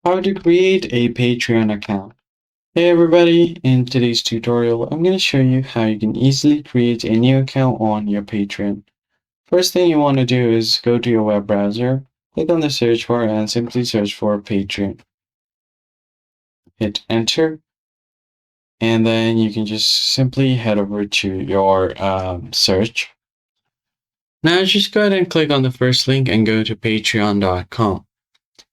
How to create a Patreon account. Hey everybody, in today's tutorial, I'm going to show you how you can easily create a new account on your Patreon. First thing you want to do is go to your web browser, click on the search bar and simply search for Patreon. Hit enter, and then you can just simply head over to your search. Now just go ahead and click on the first link and go to patreon.com.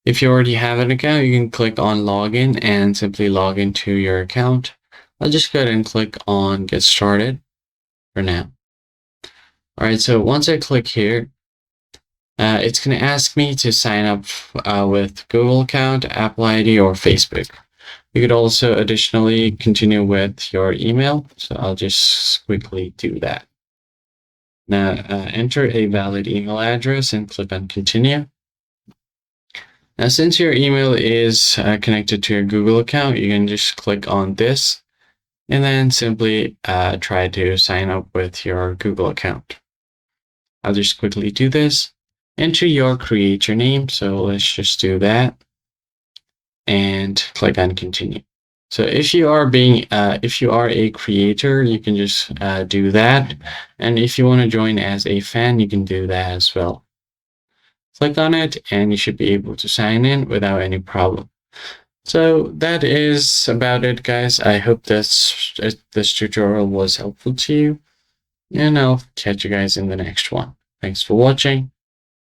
If you already have an account, you can click on login and simply log into your account. I'll just go ahead and click on get started for now. All right, so once I click here, it's going to ask me to sign up with Google account, Apple ID, or Facebook. You could also additionally continue with your email. So I'll just quickly do that. Now enter a valid email address and click on continue. Now, since your email is connected to your Google account, you can just click on this and then simply try to sign up with your Google account. I'll just quickly do this. Enter your creator name. So let's just do that and click on continue. So if you are a creator, you can just do that. And if you want to join as a fan, you can do that as well. Click on it and you should be able to sign in without any problem. So that is about it, guys. I hope this tutorial was helpful to you, and I'll catch you guys in the next one. Thanks for watching.